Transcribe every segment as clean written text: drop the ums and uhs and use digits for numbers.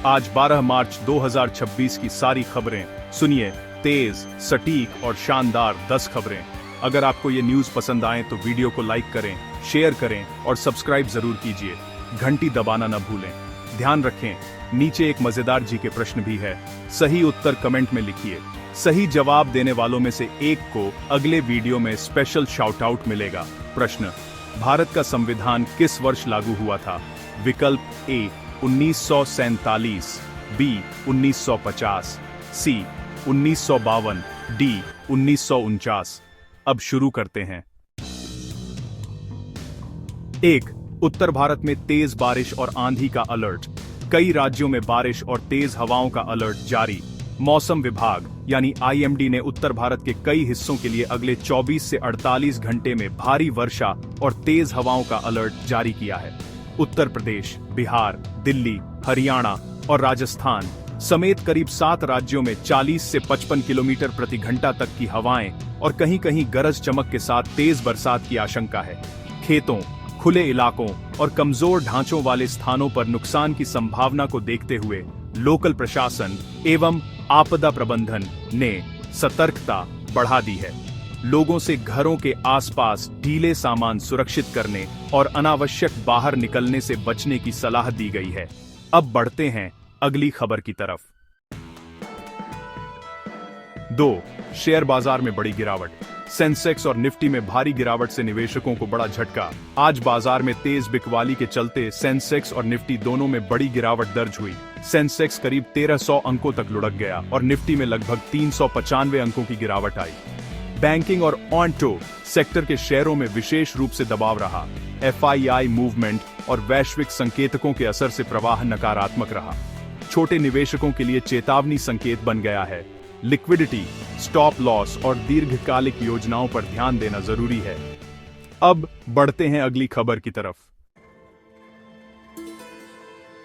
आज 12 मार्च 2026 की सारी खबरें सुनिए। तेज, सटीक और शानदार 10 खबरें। अगर आपको ये न्यूज़ पसंद आए तो वीडियो को लाइक करें, शेयर करें और सब्सक्राइब जरूर कीजिए। घंटी दबाना न भूलें। ध्यान रखें, नीचे एक मजेदार जी के प्रश्न भी है। सही उत्तर कमेंट में लिखिए। सही जवाब देने वालों में से एक को अगले वीडियो में स्पेशल शाउट आउट मिलेगा। प्रश्न: भारत का संविधान किस वर्ष लागू हुआ था? विकल्प ए 1947, बी 1950, सी 1952, डी 1949। अब शुरू करते हैं। 1. उत्तर भारत में तेज बारिश और आंधी का अलर्ट। कई राज्यों में बारिश और तेज हवाओं का अलर्ट जारी। मौसम विभाग यानी आईएमडी ने उत्तर भारत के कई हिस्सों के लिए अगले 24 से 48 घंटे में भारी वर्षा और तेज हवाओं का अलर्ट जारी किया है। उत्तर प्रदेश, बिहार, दिल्ली, हरियाणा और राजस्थान समेत करीब 7 राज्यों में 40 से 55 किलोमीटर प्रति घंटा तक की हवाएं और कहीं-कहीं गरज चमक के साथ तेज बरसात की आशंका है। खेतों, खुले इलाकों और कमजोर ढांचों वाले स्थानों पर नुकसान की संभावना को देखते हुए लोकल प्रशासन एवं आपदा प्रबंधन ने सतर्कता बढ़ा दी है। लोगों से घरों के आसपास ढीले सामान सुरक्षित करने और अनावश्यक बाहर निकलने से बचने की सलाह दी गई है। अब बढ़ते हैं अगली खबर की तरफ। 2. शेयर बाजार में बड़ी गिरावट। सेंसेक्स और निफ्टी में भारी गिरावट से निवेशकों को बड़ा झटका। आज बाजार में तेज बिकवाली के चलते सेंसेक्स और निफ्टी दोनों में बड़ी गिरावट दर्ज हुई। सेंसेक्स करीब 1300 अंकों तक लुढ़क गया और निफ्टी में लगभग 395 अंकों की गिरावट आई। बैंकिंग और ऑटो सेक्टर के शेयरों में विशेष रूप से दबाव रहा। एफआईआई मूवमेंट और वैश्विक संकेतकों के असर से प्रवाह नकारात्मक रहा। छोटे निवेशकों के लिए चेतावनी संकेत बन गया है। लिक्विडिटी, स्टॉप लॉस और दीर्घकालिक योजनाओं पर ध्यान देना जरूरी है। अब बढ़ते हैं अगली खबर की तरफ।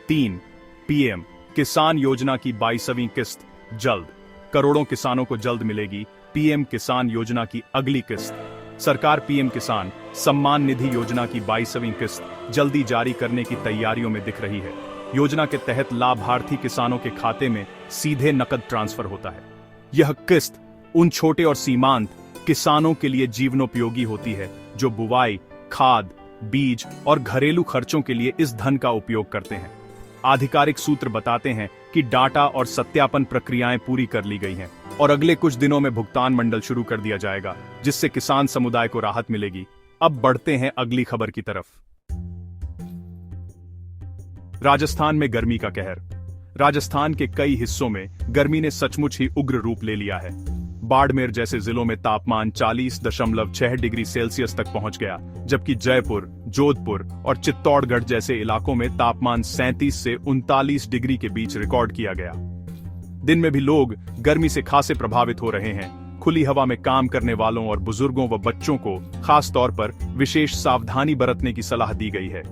3. पीएम किसान योजना की 22वीं किस्त जल्द। करोड़ों किसानों को जल्द मिलेगी पीएम किसान योजना की अगली किस्त। सरकार पीएम किसान सम्मान निधि योजना की 22वीं किस्त जल्दी जारी करने की तैयारियों में दिख रही है। योजना के तहत लाभार्थी किसानों के खाते में सीधे नकद ट्रांसफर होता है। यह किस्त उन छोटे और सीमांत किसानों के लिए जीवनोपयोगी होती है जो बुवाई, खाद, बीज और घरेलू खर्चों के लिए इस धन का उपयोग करते हैं। आधिकारिक सूत्र बताते हैं कि डाटा और सत्यापन प्रक्रियाएं पूरी कर ली गई हैं और अगले कुछ दिनों में भुगतान मंडल शुरू कर दिया जाएगा, जिससे किसान समुदाय को राहत मिलेगी। अब बढ़ते हैं अगली खबर की तरफ। राजस्थान में गर्मी का कहर। राजस्थान के कई हिस्सों में गर्मी ने सचमुच ही उग्र रूप ले लिया है। बाड़मेर जैसे जिलों में तापमान 40.6 डिग्री सेल्सियस तक पहुंच गया, जबकि जयपुर, जोधपुर और चित्तौड़गढ़ जैसे इलाकों में तापमान 37 से 39 डिग्री के बीच रिकॉर्ड किया गया। दिन में भी लोग गर्मी से खासे प्रभावित हो रहे हैं। खुली हवा में काम करने वालों और बुजुर्गों व बच्चों को खास तौर पर विशेष सावधानी बरतने की सलाह दी गई है।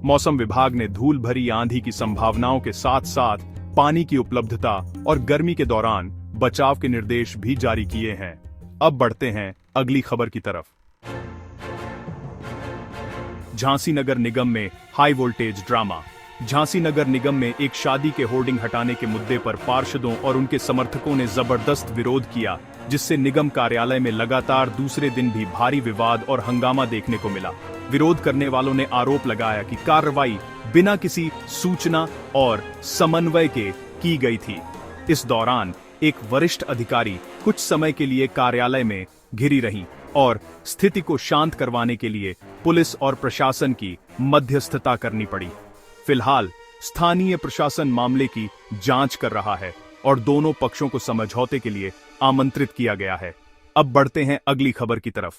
मौसम विभाग ने धूल भरी आंधी की संभावनाओं के साथ साथ पानी की उपलब्धता और गर्मी के दौरान बचाव के निर्देश भी जारी किए हैं। अब बढ़ते हैं अगली खबर की तरफ। झांसी नगर निगम में हाई वोल्टेज ड्रामा। झांसी नगर निगम में एक शादी के होर्डिंग हटाने के मुद्दे पर पार्षदों और उनके समर्थकों ने जबरदस्त विरोध किया, जिससे निगम कार्यालय में लगातार दूसरे दिन भी भारी विवाद और हंगामा देखने को मिला। विरोध करने वालों ने आरोप लगाया कि कार्रवाई बिना किसी सूचना और समन्वय के की गई थी। इस दौरान एक वरिष्ठ अधिकारी कुछ समय के लिए कार्यालय में घिरी रहीं और स्थिति को शांत करवाने के लिए पुलिस और प्रशासन की मध्यस्थता करनी पड़ी। फिलहाल स्थानीय प्रशासन मामले की जांच कर रहा है और दोनों पक्षों को समझौते के लिए आमंत्रित किया गया है। अब बढ़ते हैं अगली खबर की तरफ।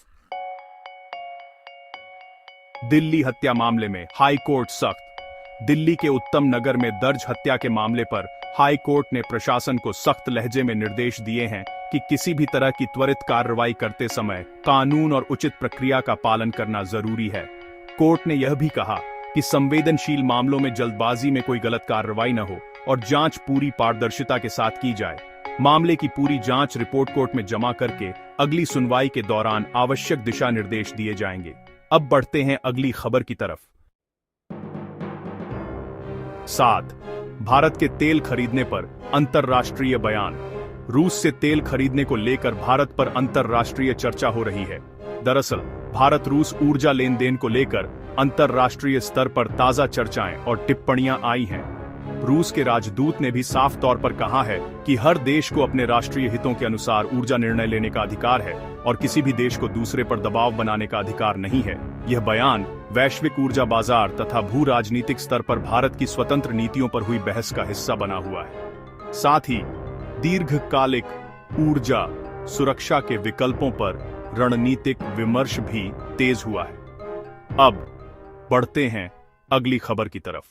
दिल्ली हत्या मामले में हाई कोर्ट सख्त। दिल्ली के उत्तम नगर में दर्ज हत्या के मामले पर हाई कोर्ट ने प्रशासन को सख्त लहजे में निर्देश दिए हैं कि किसी भी तरह की त्वरित कार्रवाई करते समय कानून और उचित प्रक्रिया का पालन करना जरूरी है। कोर्ट ने यह भी कहा कि संवेदनशील मामलों में जल्दबाजी में कोई गलत कार्रवाई न हो और जांच पूरी पारदर्शिता के साथ की जाए। मामले की पूरी जांच रिपोर्ट कोर्ट में जमा करके अगली सुनवाई के दौरान आवश्यक दिशा निर्देश दिए जाएंगे। अब बढ़ते हैं अगली खबर की तरफ। 7. भारत के तेल खरीदने पर अंतर्राष्ट्रीय बयान। रूस से तेल खरीदने को लेकर भारत पर अंतर्राष्ट्रीय चर्चा हो रही है। दरअसल भारत रूस ऊर्जा लेन देन को लेकर अंतर्राष्ट्रीय स्तर पर ताजा चर्चाएं और टिप्पणियां आई हैं। रूस के राजदूत ने भी साफ तौर पर कहा है कि हर देश को अपने राष्ट्रीय हितों के अनुसार ऊर्जा निर्णय लेने का अधिकार है और किसी भी देश को दूसरे पर दबाव बनाने का अधिकार नहीं है। यह बयान वैश्विक ऊर्जा बाजार तथा भू राजनीतिक स्तर पर भारत की स्वतंत्र नीतियों पर हुई बहस का हिस्सा बना हुआ है। साथ ही दीर्घकालिक ऊर्जा सुरक्षा के विकल्पों पर रणनीतिक विमर्श भी तेज हुआ है। अब बढ़ते हैं अगली खबर की तरफ।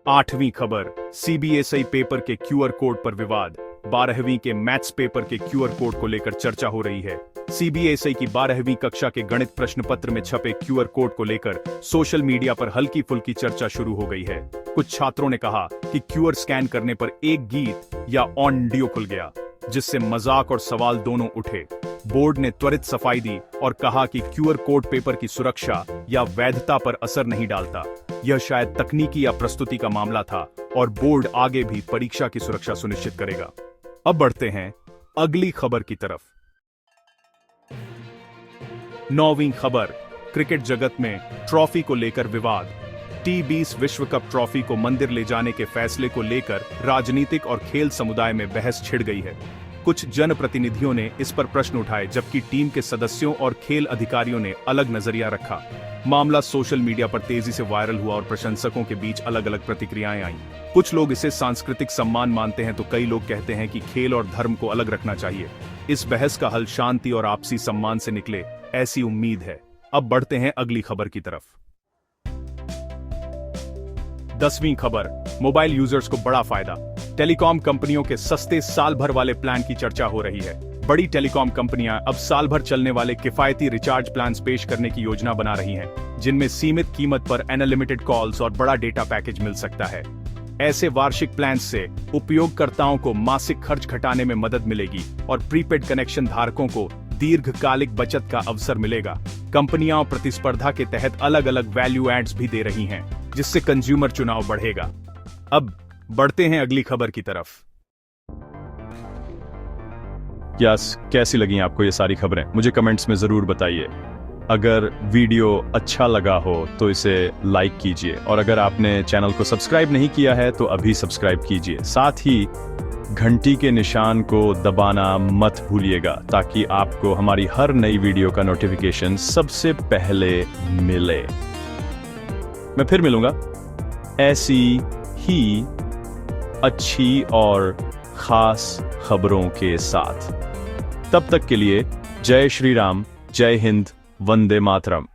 8वीं खबर, सीबीएसई पेपर के क्यूआर कोड पर विवाद। 12वीं के मैथ्स पेपर के क्यूआर कोड को लेकर चर्चा हो रही है। सीबीएसई की 12वीं कक्षा के गणित प्रश्न पत्र में छपे क्यूआर कोड को लेकर सोशल मीडिया पर हल्की फुल्की चर्चा शुरू हो गई है। कुछ छात्रों ने कहा कि क्यूआर स्कैन करने पर एक गीत या ऑडियो खुल गया, जिससे मजाक और सवाल दोनों उठे। बोर्ड ने त्वरित सफाई दी और कहा कि क्यूआर कोड पेपर की सुरक्षा या वैधता पर असर नहीं डालता। यह शायद तकनीकी या प्रस्तुति का मामला था और बोर्ड आगे भी परीक्षा की सुरक्षा सुनिश्चित करेगा। अब बढ़ते हैं अगली खबर की तरफ। 9वीं खबर, क्रिकेट जगत में ट्रॉफी को लेकर विवाद। T20 विश्व कप ट्रॉफी को मंदिर ले जाने के फैसले को लेकर राजनीतिक और खेल समुदाय में बहस छिड़ गई है। कुछ जनप्रतिनिधियों ने इस पर प्रश्न उठाए, जबकि टीम के सदस्यों और खेल अधिकारियों ने अलग नजरिया रखा। मामला सोशल मीडिया पर तेजी से वायरल हुआ और प्रशंसकों के बीच अलग अलग प्रतिक्रियाएं आईं। कुछ लोग इसे सांस्कृतिक सम्मान मानते हैं तो कई लोग कहते हैं कि खेल और धर्म को अलग रखना चाहिए। इस बहस का हल शांति और आपसी सम्मान से निकले, ऐसी उम्मीद है। अब बढ़ते हैं अगली खबर की तरफ। 10वीं खबर, मोबाइल यूजर्स को बड़ा फायदा। टेलीकॉम कंपनियों के सस्ते साल भर वाले प्लान की चर्चा हो रही है। बड़ी टेलीकॉम कंपनियां अब साल भर चलने वाले किफायती रिचार्ज प्लान्स पेश करने की योजना बना रही हैं, जिनमें सीमित कीमत पर अनलिमिटेड कॉल्स और बड़ा डेटा पैकेज मिल सकता है। ऐसे वार्षिक प्लान से उपयोगकर्ताओं को मासिक खर्च घटाने में मदद मिलेगी और प्रीपेड कनेक्शन धारकों को दीर्घकालिक बचत का अवसर मिलेगा। कंपनियां प्रतिस्पर्धा के तहत अलग अलग वैल्यू एड्स भी दे रही हैं, जिससे कंज्यूमर चुनाव बढ़ेगा। अब बढ़ते हैं अगली खबर की तरफ। कैसी लगी आपको ये सारी खबरें? मुझे कमेंट्स में जरूर बताइए। अगर वीडियो अच्छा लगा हो तो इसे लाइक कीजिए और अगर आपने चैनल को सब्सक्राइब नहीं किया है तो अभी सब्सक्राइब कीजिए। साथ ही घंटी के निशान को दबाना मत भूलिएगा ताकि आपको हमारी हर नई वीडियो का नोटिफिकेशन सबसे पहले मिले। मैं फिर मिलूंगा ऐसी ही अच्छी और खास खबरों के साथ। तब तक के लिए जय श्री राम, जय हिंद, वंदे मातरम।